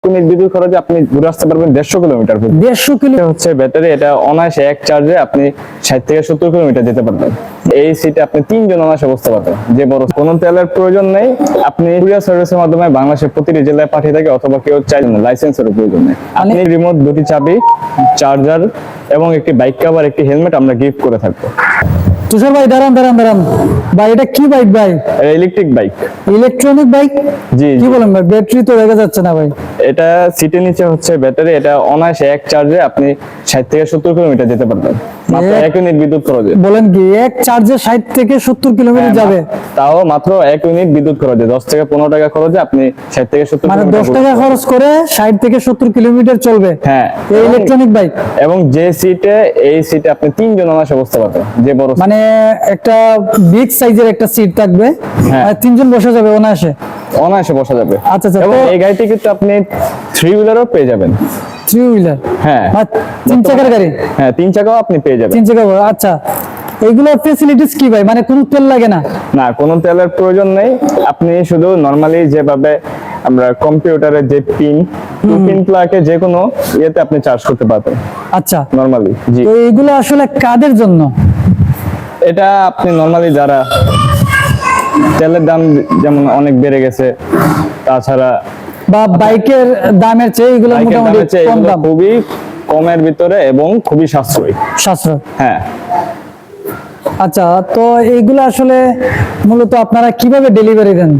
Unit বিদ্যুৎ খরচে আপনি ঘুরে আসতে পারবেন 150 কিলোমিটার। 150 কিলো হচ্ছে ব্যাটারি, এটা অনায়াসে এক চার্জে আপনি 60 থেকে 70 কিলোমিটার যেতে পারবেন। এই সিটে আপনি 3 জন অনায়াসে বসতে পারবেন, যে বড় কোনো তেলের প্রয়োজন নেই। আপনি কুরিয়ার সার্ভিসের মাধ্যমে বাংলাদেশের প্রতিটি জেলায় পাঠিয়ে থাকে, অথবা কেউ চাইলে লাইসেন্সের প্রয়োজন নেই। আপনি রিমোট, 2টি চাবি, চার্জার এবং একটি বাইক কভার, একটি হেলমেট আমরা গিফট করে থাকবো। তুষার ভাই দাঁড়ান ভাই, এটা কি বাইক ভাই? Electric bike. Electronic bike? জি। কি বলেন ভাই, ব্যাটারি তো দেখা যাচ্ছে না ভাই। এটা সিটের নিচে হচ্ছে ব্যাটারি, এটা অনায়াসে এক চার্জে আপনি 60 থেকে 70 কিলোমিটার যেতে পারবেন মাত্র 1 ইউনিট বিদ্যুৎ খরচে। বলেন কি, এক চার্জে 60 থেকে 70 কিলোমিটার যাবে? তাও মাত্র 1 ইউনিট বিদ্যুৎ খরচে, 10 থেকে 15 টাকা খরচে আপনি 60 থেকে 70 মানে কিলোমিটার 10 টাকা খরচ করে 60 থেকে 70 কিলোমিটার চলবে। হ্যাঁ, এই ইলেকট্রনিক বাইক। এবং যে সিটে, এই সিটে আপনি 3 জন অনায়াসে বসতে পারবেন, যে বড় মানে একটা বিগ সাইজের একটা সিট থাকবে, হ্যাঁ। আর 3 জন বসা যাবে অনায়াসে বসা যাবে। আচ্ছা, এবং তো এই গাড়িটি কিন্তু আপনি 3 হুইলারও পেয়ে যাবেন। 3 হুইলার? হ্যাঁ, 3 চাকার গাড়ি। হ্যাঁ, 3 চাকাও আপনি পেয়ে যাবেন। 3 চাকা। আচ্ছা, এইগুলোর ফ্যাসিলিটিস কি ভাই? মানে কোনো তেল লাগে না? না, কোনো তেলের প্রয়োজন নেই। আপনি শুধু নরমালি যেভাবে আমরা কম্পিউটারে যে পিন প্লাগে যে কোনো ইয়েতে আপনি চার্জ করতে পারবেন। আচ্ছা, নরমালি। জি। তো এইগুলো আসলে কাদের জন্য? এটা আপনি নরমালি যারা তেলের দাম যেমন অনেক বেড়ে গেছে, তাছাড়া বা বাইকের দামের চেয়ে এগুলো মোটামুটি কম দাম, খুবই কমের ভিতরে এবং খুবই সাশ্রয়ী। হ্যাঁ। আচ্ছা, তো এইগুলো আসলে মূলত আপনারা কিভাবে ডেলিভারি দেন?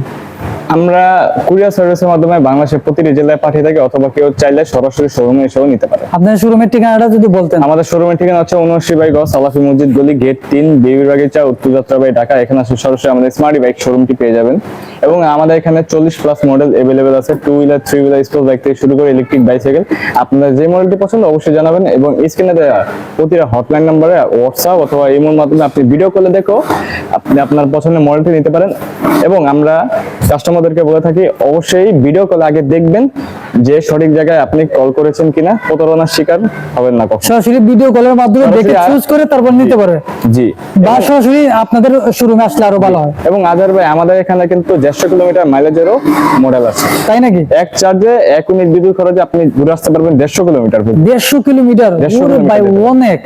আমরা কুরিয়ার সার্ভিসের মাধ্যমে বাংলাদেশের প্রতিটি জেলায় পাঠিয়ে থাকি, অথবা কেউ চাইলে সরাসরি শোরুমে এসেও নিতে পারে। আপনার শোরুমের ঠিকানাটা যদি বলতেন। আমাদের শোরুমের ঠিকানা হচ্ছে 79 গজ সালাফি মসজিদ গলি, গেট 3, বিবির বাগিচা, উত্তর যাত্রাবাড়ি, ঢাকা। এখানে আসলে সরাসরি আমাদের স্মার্ট বাইক শোরুমটি পেয়ে যাবেন। এবং আমাদের এখানে 40+ মডেল अवेलेबल আছে, 2 হুইলার, 3 হুইলার, স্পোর্টস বাইক থেকে শুরু করে ইলেকট্রিক বাইসাইকেল। আপনার যে মডেলটি পছন্দ অবশ্যই জানাবেন, এবং স্ক্রিনে দেওয়া প্রতিটা হটলাইন নম্বরে হোয়াটসঅ্যাপ অথবা ইমোর মাধ্যমে আপনি ভিডিও কলে দেখো আপনি আপনার পছন্দের মডেলটি নিতে পারেন। এবং আমরা কাস্টমারদেরকে বলে থাকি, অবশ্যই ভিডিও কলে আগে দেখবেন যে সঠিক জায়গায় আপনি কল করেছেন কিনা, প্রতারণার শিকার হবেন না কখনো। সরাসরি ভিডিও কলের মাধ্যমে দেখে চুজ করে তারপর নিতে পারে। জি। বা সরাসরি আপনাদের শোরুমে আসলে আরো ভালো হয়। এবং আজার ভাই, আমাদের এখানে কিন্তু 150 কিলোমিটার মাইলেজেরও মডেল আছে। তাই নাকি? এক চার্জে 1 ইউনিট বিদ্যুৎ খরচে আপনি ঘুরে আসতে পারবেন 150 কিলোমিটার। 150 কিলোমিটার? ওরে ভাই, অনেক।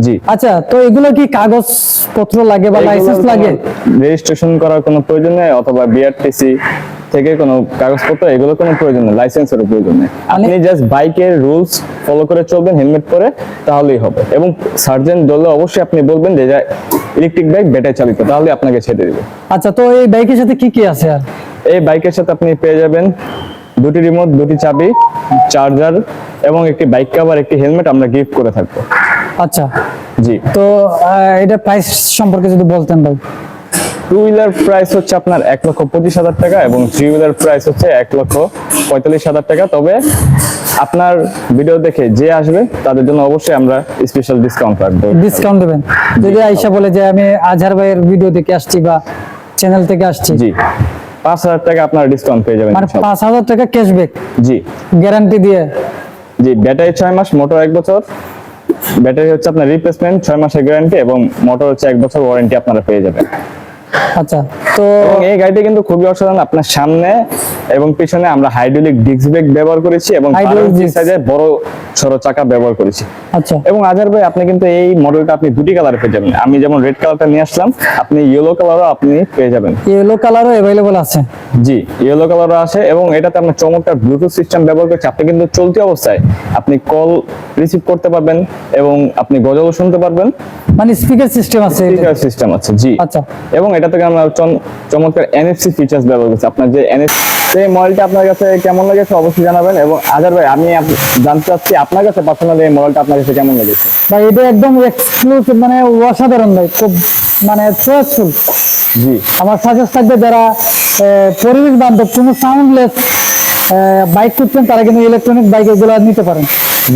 জি। আচ্ছা, তো এগুলো কি কাগজ পত্র লাগে বা লাইসেন্স লাগে? রেজিস্ট্রেশন করার কোনো প্রয়োজন নেই, অথবা বিআরটিসি থেকে কোনো কাগজপত্র, এগুলো কোনো প্রয়োজন নেই, লাইসেন্সের প্রয়োজন নেই। আপনি জাস্ট বাইকের রুলস ফলো করে চলবেন, হেলমেট পরে, তাহলেই হবে। এবং সার্জেন্ট দলে অবশ্যই আপনি বলবেন যে ইলেকট্রিক বাইক ব্যাটারি চালিত, তাহলে আপনাকে ছেড়ে দেবে। আচ্ছা, তো এই বাইকের সাথে কি কি আছে? আর এই বাইকের সাথে আপনি পেয়ে যাবেন 2টি রিমোট, 2টি চাবি, চার্জার এবং একটি বাইক কভার, একটি হেলমেট আমরা গিফট করে থাকবো। আচ্ছা। জি। তো এটা প্রাইস সম্পর্কে যদি বলতেন ভাই। 2 হুইলার প্রাইস হচ্ছে আপনার 1,25,000 টাকা, এবং 3 হুইলার প্রাইস হচ্ছে 1,45,000 টাকা। তবে আপনার ভিডিও দেখে যে আসবে তাদের জন্য অবশ্যই আমরা স্পেশাল ডিসকাউন্ট রাখবো। ডিসকাউন্ট দেবেন যদি আয়েশা বলে যে আমি আজহার ভাইয়ের ভিডিও দেখে আসছি বা চ্যানেল থেকে আসছি? জি, 5,000 টাকা আপনার ডিসকাউন্ট পেয়ে যাবেন। মানে 5,000 টাকা ক্যাশব্যাক? জি। গ্যারান্টি দিয়ে? জি, ব্যাটারি 6 মাস, মোটর 1 বছর। ব্যাটারি হচ্ছে আপনার রিপ্লেসমেন্ট, 6 মাসের গ্যারান্টি, এবং মোটর হচ্ছে 1 বছর ওয়ারেন্টি আপনারা পেয়ে যাবেন। আচ্ছা, তো এই গাড়িটা কিন্তু খুবই অসাধারণ। আপনার সামনে এবং পিছনে আমরা হাইড্রোলিক ডিস্ক ব্রেক ব্যবহার করেছি, এবং সাইজের বড় ছোট চাকা ব্যবহার করেছি। আচ্ছা। এবং আজহার ভাই, আপনি কিন্তু এই মডেলটা আপনি 2টি কালারে পেয়ে যাবেন। আমি যেমন রেড কালারটা নিয়ে আসলাম, আপনি ইয়েলো কালারও আপনি পেয়ে যাবেন। ইয়েলো কালারও अवेलेबल আছে? জি, ইয়েলো কালারও আছে, এবং এটাতে আমরা চমৎকার ব্লুটুথ সিস্টেম ব্যবহার করছি। আপনি কিন্তু চলতি অবস্থায় আপনি কল রিসিভ করতে পারবেন, এবং আপনি গজলও শুনতে পারবেন। মানে স্পিকার সিস্টেম আছে? স্পিকার সিস্টেম আছে। জি। আচ্ছা। এবং এটা থেকে আমরা চমৎকার NFC ফিচার্স ব্যবহার করছি। আপনার যে NFC, এই মডেলটা আপনার কাছে কেমন লেগেছে অবশ্যই জানাবেন। এবং আজহার ভাই, আমি জানতে চাচ্ছি আপনার কাছে পার্সোনালি এই মডেলটা আপনার কাছে কেমন লেগেছে? ভাই, এটা একদম এক্সক্লুসিভ, মানে অসাধারণ ভাই, খুব মানে চয়েসফুল। জি। আমার সাজেস্ট থাকবে যারা পরিবেশ বান্ধব, কোনো সাউন্ডলেস বাইক করছেন, তারা কিন্তু ইলেকট্রনিক বাইক এগুলো নিতে পারেন।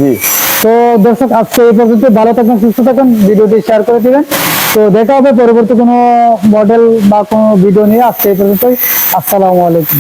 জি। তো দর্শক, আজকে এই পর্যন্ত। ভালো থাকবেন, সুস্থ থাকুন, ভিডিওটি শেয়ার করে দিবেন। তো দেখা হবে পরবর্তী কোনো মডেল বা কোনো ভিডিও নিয়ে। আজকে এই পর্যন্তই। আসসালামু আলাইকুম।